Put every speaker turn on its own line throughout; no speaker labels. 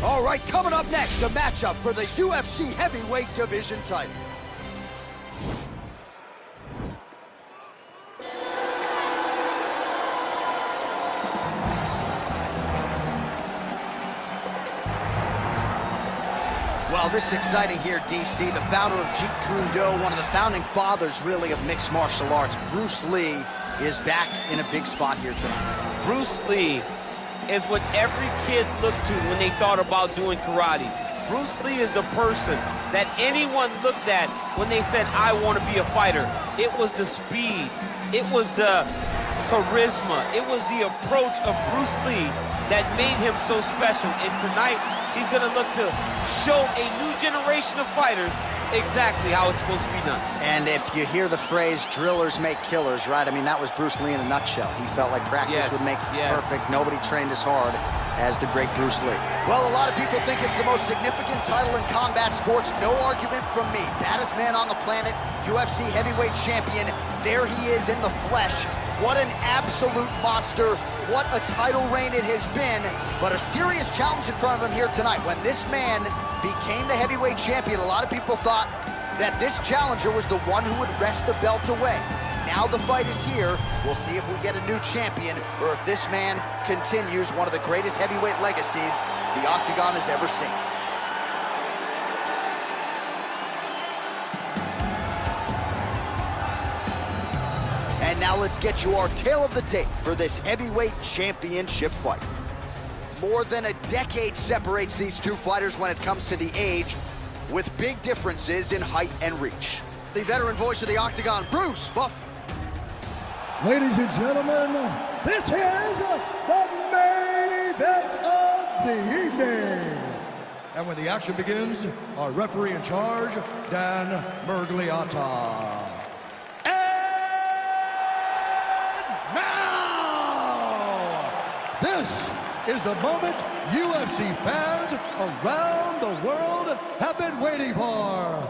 All right, coming up next, the matchup for the UFC heavyweight division title. Well, this is exciting here, DC. The founder of Jeet Kune Do, one of the founding fathers, really, of mixed martial arts, Bruce Lee, is back in a big spot here tonight.
Bruce Lee is what every kid looked to when they thought about doing karate. Bruce Lee is the person that anyone looked at when they said, I want to be a fighter. It was the speed. It was the charisma. It was the approach of Bruce Lee that made him so special. And tonight, he's going to look to show a new generation of fighters exactly how it's supposed to be done.
And if you hear the phrase, drillers make killers, right? I mean, that was Bruce Lee in a nutshell. He felt like practice would make perfect. Nobody trained as hard as the great Bruce Lee. Well, a lot of people think it's the most significant title in combat sports. No argument from me. Baddest man on the planet, UFC heavyweight champion. There he is in the flesh. What an absolute monster. What a title reign it has been. But a serious challenge in front of him here tonight. When this man became the heavyweight champion, a lot of people thought that this challenger was the one who would wrest the belt away. Now the fight is here. We'll see if we get a new champion or if this man continues one of the greatest heavyweight legacies the Octagon has ever seen. And now let's get you our tale of the tape for this heavyweight championship fight. More than a decade separates these two fighters when it comes to the age, with big differences in height and reach. The veteran voice of the Octagon, Bruce Buffer.
Ladies and gentlemen, this is the main event of the evening. And when the action begins, our referee in charge, Dan Mergliata. This is the moment UFC fans around the world have been waiting for.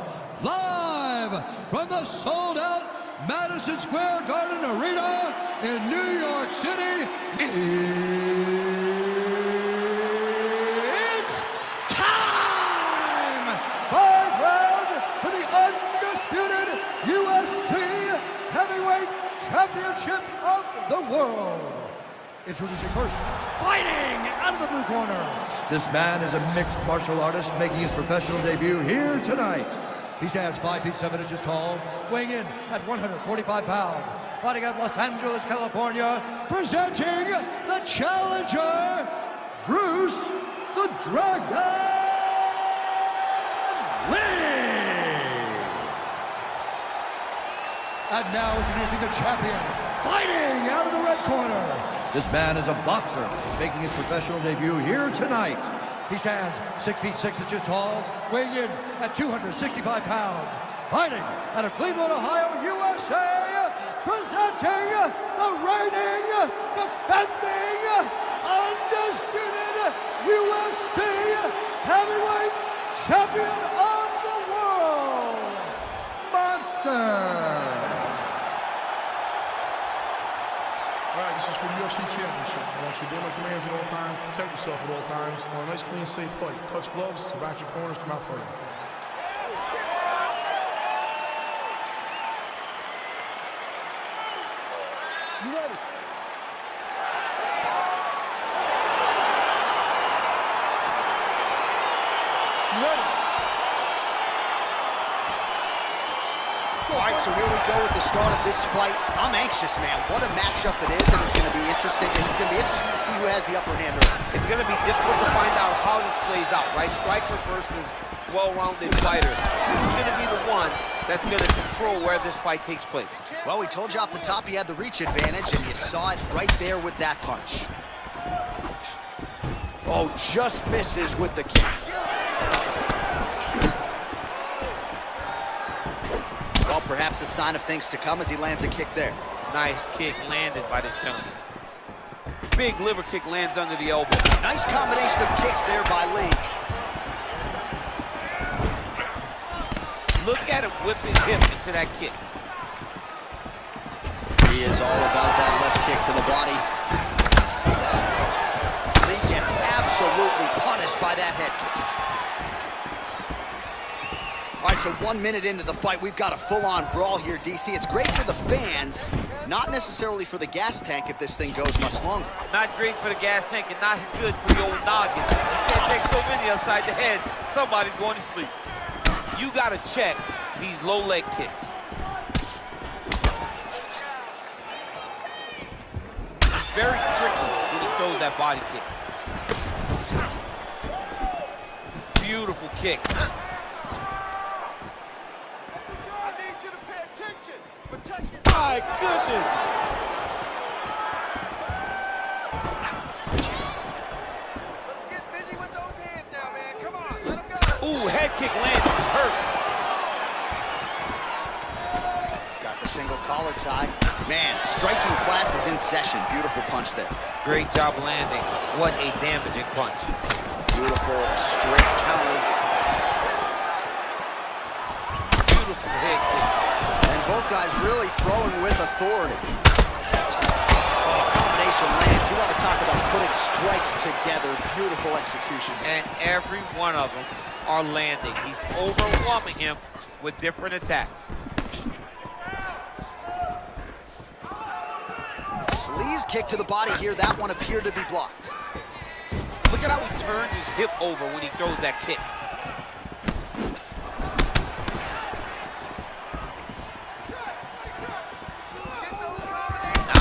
Live from the sold-out Madison Square Garden Arena in New York City, it's time! 5 rounds for the undisputed UFC Heavyweight Championship of the world. Introducing first, fighting out of the blue corner. This man is a mixed martial artist making his professional debut here tonight. He stands 5 feet 7 inches tall, weighing in at 145 pounds. Fighting out of Los Angeles, California, presenting the challenger, Bruce the Dragon Lee. And now introducing the champion, fighting out of the red corner. This man is a boxer, making his professional debut here tonight. He stands 6 feet 6 inches tall, weighing in at 265 pounds. Fighting out of Cleveland, Ohio, USA, presenting the reigning, defending, undisputed UFC heavyweight champion of the world, Monster.
All right, this is for the UFC Championship. I want you to do my commands at all times, protect yourself at all times. I want a nice, clean, safe fight. Touch gloves, back your corners, come out fighting.
You ready? You ready?
All right, so here we go with the start of this fight. I'm anxious, man. What a matchup it is, and it's going to be interesting. And it's going to be interesting to see who has the upper hand early.
It's going to be difficult to find out how this plays out, right? Striker versus well-rounded fighter. Who's going to be the one that's going to control where this fight takes place?
Well, we told you off the top he had the reach advantage, and you saw it right there with that punch. Oh, just misses with the kick. Well, perhaps a sign of things to come as he lands a kick there.
Nice kick landed by this gentleman. Big liver kick lands under the elbow.
Nice combination of kicks there by Lee.
Look at him whip his hip into that kick.
He is all about that left kick to the body. Lee gets absolutely immediately punished by that head kick. All right, so 1 minute into the fight, we've got a full-on brawl here, DC. It's great for the fans, not necessarily for the gas tank if this thing goes much longer.
Not great for the gas tank and not good for the old noggin. You can't take so many upside the head, somebody's going to sleep. You got to check these low leg kicks. It's very tricky when he throws that body kick. Beautiful kick. My goodness!
Let's get busy with those hands now, man. Come on, let him go.
Ooh, head kick lands. He's hurt.
Got the single collar tie. Man, striking class is in session. Beautiful punch there.
Great job landing. What a damaging punch.
Beautiful straight counter.
Beautiful head kick.
Both guys really throwing with authority. Combination lands. You want to talk about putting strikes together. Beautiful execution.
And every one of them are landing. He's overwhelming him with different attacks.
Lee's kick to the body here. That one appeared to be blocked.
Look at how he turns his hip over when he throws that kick.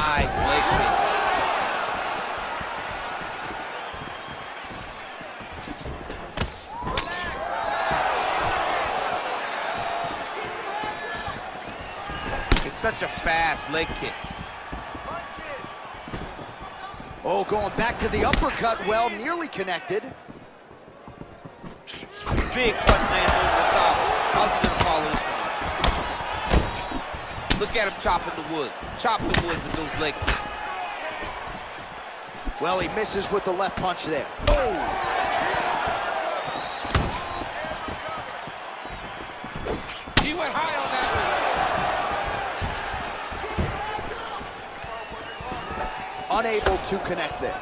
Nice leg kick. It's such a fast leg kick.
Oh, going back to the uppercut. Well, nearly connected.
Big cut land over the top. How's he gonna follow this one? Look at him chopping the wood. Chop the wood with those leg kicks.
Well, he misses with the left punch there. Oh!
He went high on that
one. Unable to connect there.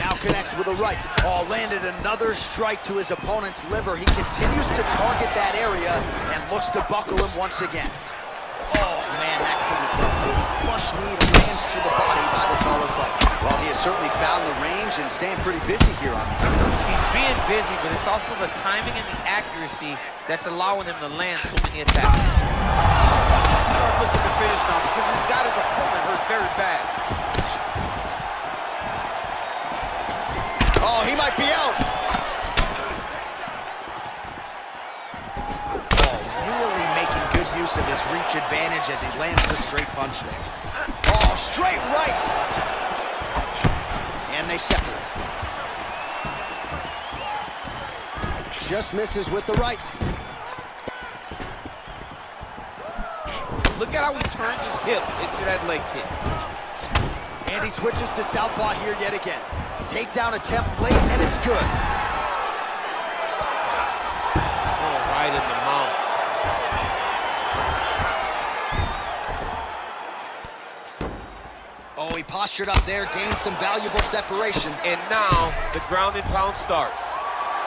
Now connects with a right. Oh, landed another strike to his opponent's liver. He continues to target that area and looks to buckle him once again. Oh, man, that couldn't have felt good. Flush knee lands to the body by the taller fighter. Well, he has certainly found the range and staying pretty busy here on him.
He's being busy, but it's also the timing and the accuracy that's allowing him to land so many attacks. Start looking to finish now because he's got his opponent hurt very bad.
Oh, he might be out. Oh, really making good use of his reach advantage as he lands the straight punch there. Oh, straight right. And they separate. Just misses with the right.
Look at how he turns his hip into that leg kick.
And he switches to southpaw here yet again. Takedown attempt late, and it's good.
Oh, right in the mouth.
Oh, he postured up there, gained some valuable separation.
And now the ground and pound starts.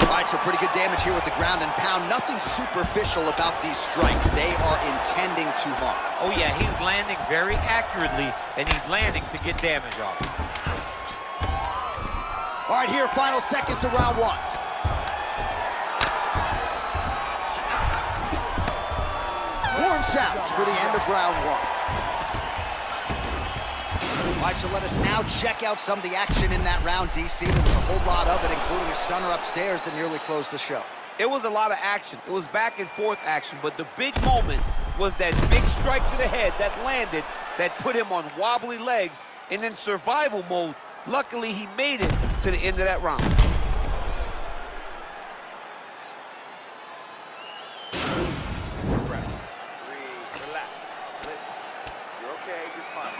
All right, so pretty good damage here with the ground and pound. Nothing superficial about these strikes. They are intending to harm.
Oh, yeah, he's landing very accurately, and he's landing to get damage off.
All right, here, final seconds of round one. Horn sounds for the end of round one. All right, so let us now check out some of the action in that round, DC. There was a whole lot of it, including a stunner upstairs that nearly closed the show.
It was a lot of action. It was back and forth action, but the big moment was that big strike to the head that landed, that put him on wobbly legs, and in survival mode, luckily he made it to the end of that round.
Relax. Listen, you're okay, you're fine.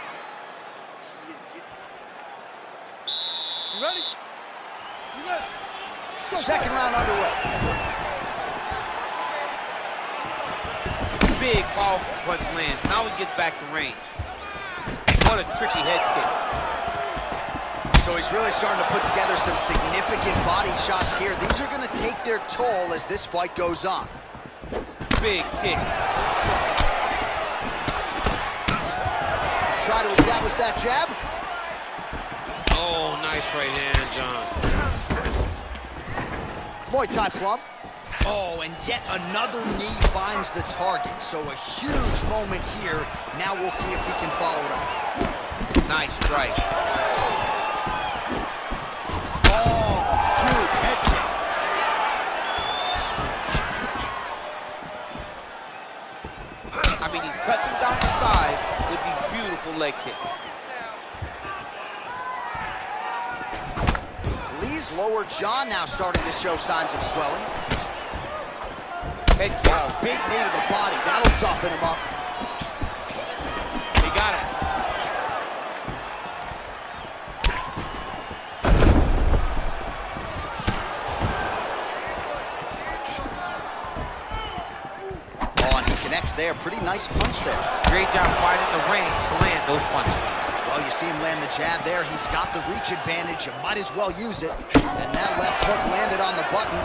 He is getting...
You ready? You ready? Let's go.
Second round underway.
Big, powerful punch lands. Now he gets back to range. What a tricky head kick.
So he's really starting to put together some significant body shots here. These are going to take their toll as this fight goes on.
Big kick.
Try to establish that jab.
Oh, nice right hand, John.
Muay Thai plum. Oh, and yet another knee finds the target. So a huge moment here. Now we'll see if he can follow it up.
Nice strike.
Oh, huge head kick.
I mean, he's cutting down the side with these beautiful leg kicks.
Lee's lower jaw now starting to show signs of swelling.
Head kick.
Oh, big knee to the body. That'll soften him up.
He got it.
Oh, and he connects there. Pretty nice punch there.
Great job finding the range to land those punches.
Well, you see him land the jab there. He's got the reach advantage. You might as well use it. And that left hook landed on the button.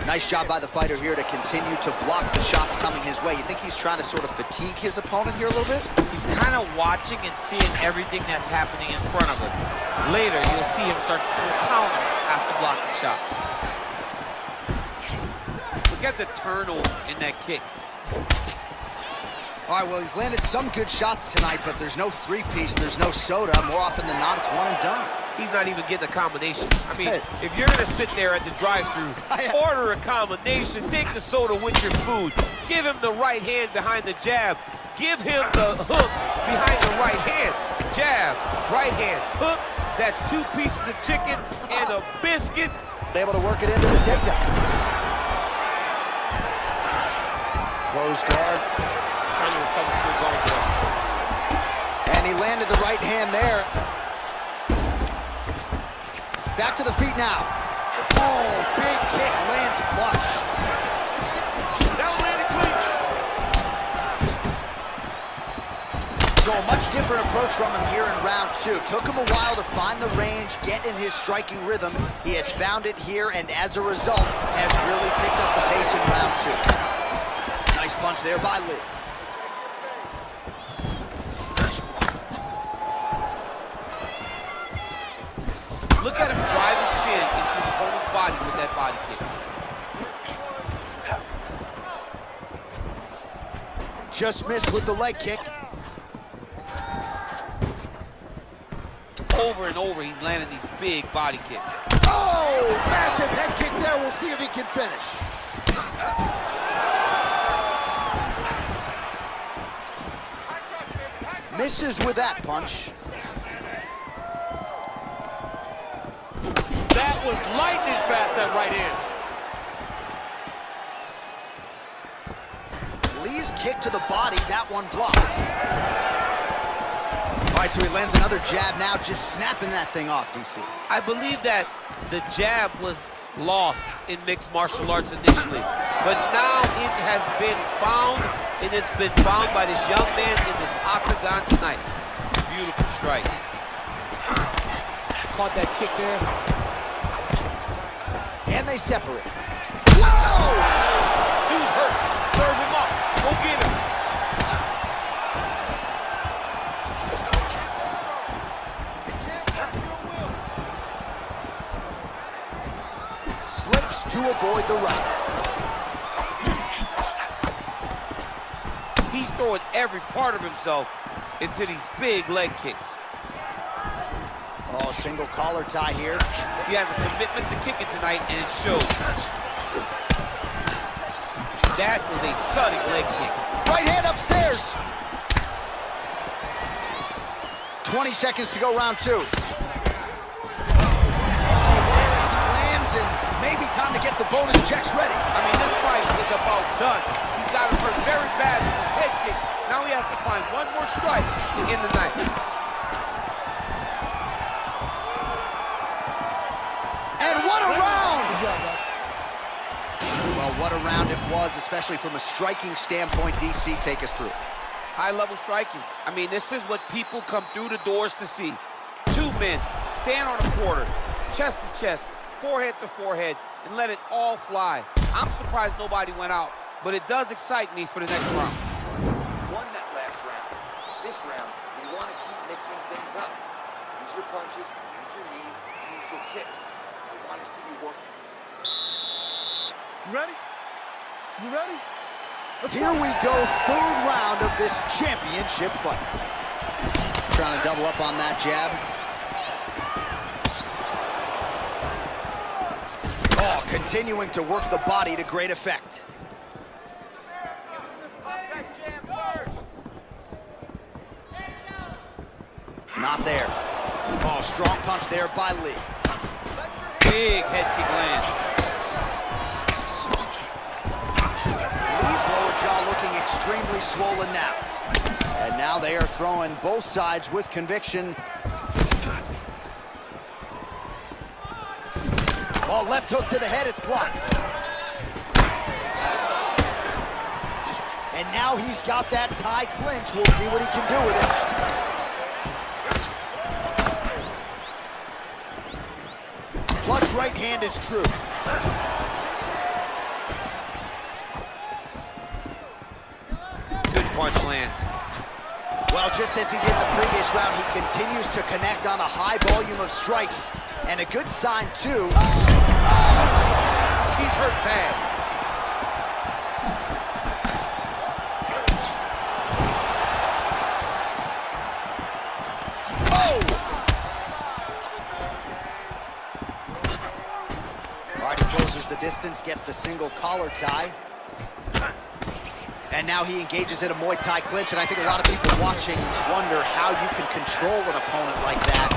Nice job by the fighter here to continue to block the shots coming his way. You think he's trying to sort of fatigue his opponent here a little bit?
He's kind of watching and seeing everything that's happening in front of him. Later, you'll see him start to counter after blocking shots. Look at the turnover in that kick.
All right, well, he's landed some good shots tonight, but there's no three-piece, there's no soda. More often than not, it's one and done.
He's not even getting a combination. I mean, if you're going to sit there at the drive-thru, order a combination, take the soda with your food, give him the right hand behind the jab, give him the hook behind the right hand. Jab, right hand, hook. That's 2 pieces of chicken and a biscuit.
Able to work it into the takedown. Close guard.
Trying to recover full guard there.
And he landed the right hand there. Back to the feet now. Oh, big kick lands flush.
That landed clean.
So a much different approach from him here in round 2. Took him a while to find the range, get in his striking rhythm. He has found it here, and as a result, has really picked up the pace in round 2. Nice punch there by Lee.
Look at him drive his shin into the opponent's body with that body kick.
Just missed with the leg kick.
Over and over, he's landing these big body kicks.
Oh, massive head kick there. We'll see if he can finish. Misses with that punch.
That was lightning fast, that right hand.
Lee's kick to the body, that one blocked. All right, so he lands another jab now, just snapping that thing off, DC.
I believe that the jab was lost in mixed martial arts initially, but now it has been found, and it's been found by this young man in this octagon tonight. Beautiful strike. Caught that kick there.
And they separate. Whoa!
Dude's hurt. Serve him up. Go get him.
Slips to avoid the right.
He's throwing every part of himself into these big leg kicks.
Oh, single collar tie here.
He has a commitment to kicking tonight, and it shows. That was a thudding leg kick.
Right hand upstairs. 20 seconds to go, round 2. Oh, whereas he lands, and maybe time to get the bonus checks ready.
I mean, this fight is about done. He's got him hurt very bad with his head kick. Now he has to find one more strike to end the night.
And what a round! Well, what a round it was, especially from a striking standpoint. DC, take us through.
High-level striking. I mean, this is what people come through the doors to see. him in. Stand on a quarter, chest to chest, forehead to forehead, and let it all fly. I'm surprised nobody went out, but it does excite me for the next round.
Won that last round. This round, you want to keep mixing things up. Use your punches, use your knees, use your kicks. I want to see you work.
You ready? You ready?
Here we go, third round of this championship fight. Trying to double up on that jab. Oh, continuing to work the body to great effect. Not there. Oh, strong punch there by Lee.
Big head kick lands.
Lee's lower jaw looking extremely swollen now. And now they are throwing both sides with conviction. Oh, left hook to the head, it's blocked. And now he's got that tie clinch. We'll see what he can do with it. Flush right hand is true.
Good punch lands.
Well, just as he did in the previous round, he continues to connect on a high volume of strikes. And a good sign, too.
He's hurt bad.
Oh! All right, he closes the distance, gets the single collar tie. And now he engages in a Muay Thai clinch, and I think a lot of people watching wonder how you can control an opponent like that.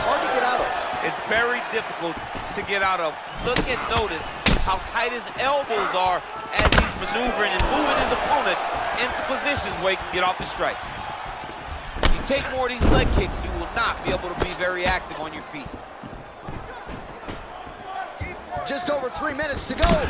Hard to get out of.
It's very difficult to get out of. Look and notice how tight his elbows are as he's maneuvering and moving his opponent into positions where he can get off his strikes. You take more of these leg kicks, you will not be able to be very active on your feet.
Just over 3 minutes to go.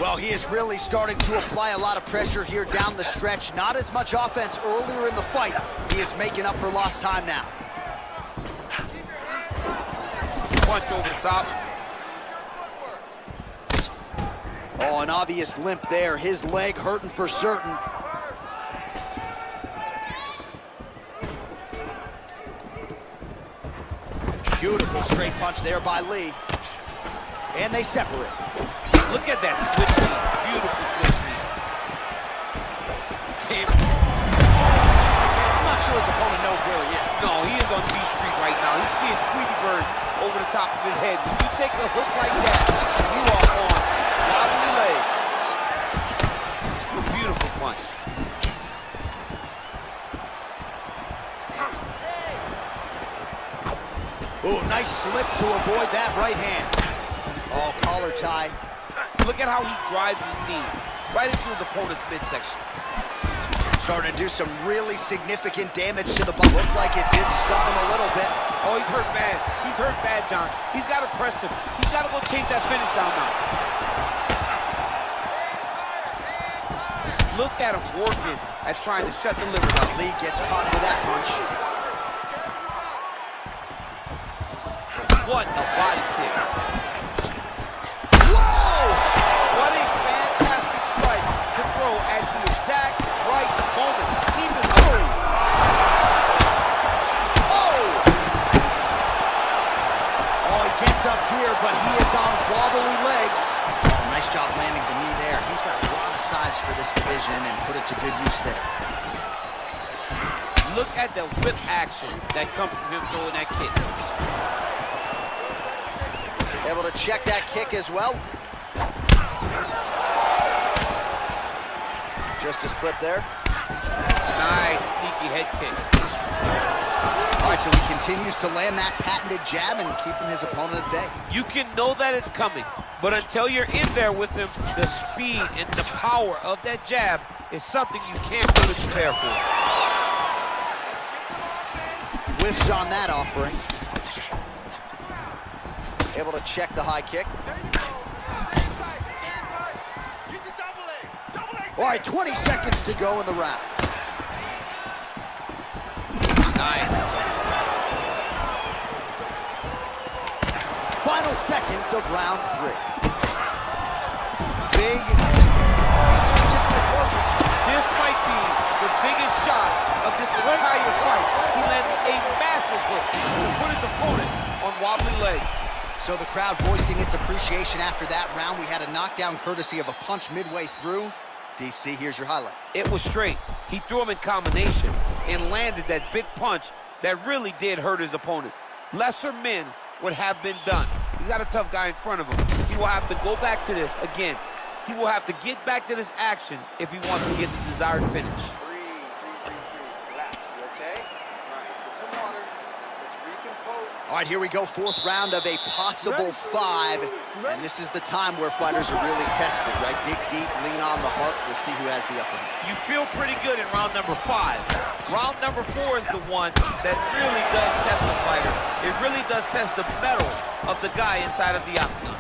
Well, he is really starting to apply a lot of pressure here down the stretch. Not as much offense earlier in the fight. He is making up for lost time now.
Punch over the top.
Oh, an obvious limp there. His leg hurting for certain. Beautiful straight punch there by Lee. And they separate.
Look at that switch knee. Beautiful switch knee.
I'm not sure his opponent knows where he is.
No, he is on Beach Street right now. He's seeing Tweety Bird over the top of his head. When you take a hook like that, you are on wobbly leg. Beautiful punch.
Oh, nice slip to avoid that right hand. Oh, collar tie.
Look at how he drives his knee right into his opponent's midsection.
Starting to do some really significant damage to the body. Looked like it did stun him a little bit.
Oh, he's hurt bad. He's hurt bad, John. He's got to press him. He's got to go chase that finish down now. Look at him working as trying to shut the liver down.
Lee gets caught with that punch.
What a body kick.
Whoa!
What a fantastic strike to throw at the exact right moment. Even
Oh, he gets up here, but he is on wobbly legs. Oh, nice job landing the knee there. He's got a lot of size for this division and put it to good use there.
look at the whip action that comes from him throwing that kick.
Able to check that kick as well. Just a slip there.
Nice, sneaky head kick.
All right, so he continues to land that patented jab and keeping his opponent at bay.
You can know that it's coming, but until you're in there with him, the speed and the power of that jab is something you can't really prepare for.
Whiffs on that offering. Able to check the high kick. All right, 20 seconds to go in the round.
Nice.
Final seconds of round 3. Big.
This might be the biggest shot of this entire fight. He landed a massive hook to put his opponent on wobbly legs.
So the crowd voicing its appreciation after that round. We had a knockdown courtesy of a punch midway through. DC, here's your highlight.
It was straight. He threw him in combination and landed that big punch that really did hurt his opponent. Lesser men would have been done. He's got a tough guy in front of him. He will have to go back to this again. He will have to get back to this action if he wants to get the desired finish.
Breathe. Relax, you okay? All right, get some water. Let's recompose.
All right, here we go. 4th round of a possible 5. And this is the time where fighters are really tested, right? Dig deep, lean on the heart. We'll see who has the upper hand.
You feel pretty good in round number 5. Round number 4 is the one that really does test the fighter. It really does test the mettle of the guy inside of the octagon.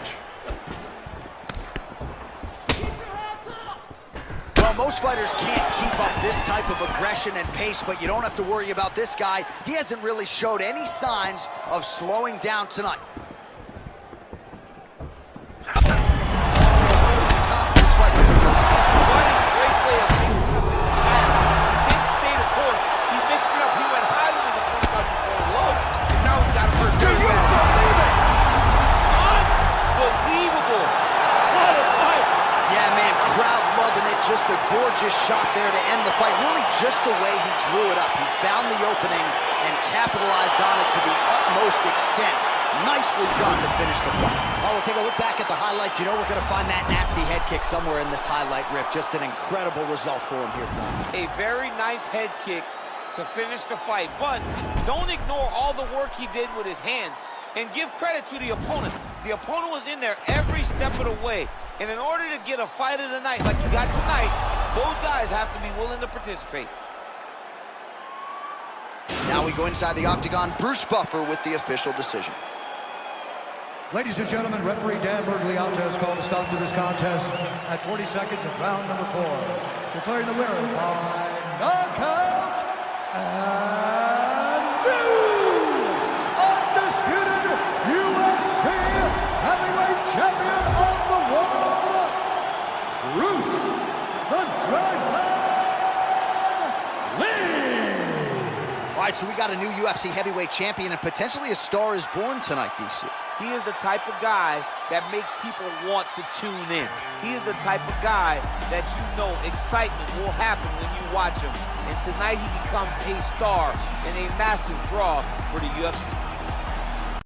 Well, most fighters can't keep up this type of aggression and pace, but you don't have to worry about this guy. He hasn't really showed any signs of slowing down tonight. This fight's gonna go.
Running, great way of didn't stay the course. He mixed it up. He went high with the punch before low, and now he's got to hurt.
Do you believe it?
Unbelievable. What a fight.
Yeah, man, crowd loving it. Just a gorgeous shot there to end the fight. Really just the way he drew it up. He found the opening and capitalized on it to the utmost extent. Nicely done to finish the fight. Well, we'll take a look back at the highlights. You know we're going to find that nasty head kick somewhere in this highlight rip. Just an incredible result for him here tonight.
A very nice head kick to finish the fight, but don't ignore all the work he did with his hands and give credit to the opponent. The opponent was in there every step of the way, and in order to get a fight of the night like you got tonight, both guys have to be willing to participate.
Now we go inside the octagon. Bruce Buffer with the official decision.
Ladies and gentlemen, referee Dan Bergliata has called a stop to this contest at 40 seconds of round number 4. Declaring the winner by knockout and new undisputed UFC heavyweight champion of the world, Bruce the Dragon Lee.
All right, so we got a new UFC heavyweight champion and potentially a star is born tonight, DC.
He is the type of guy that makes people want to tune in. He is the type of guy that you know excitement will happen when you watch him. And tonight he becomes a star and a massive draw for the UFC.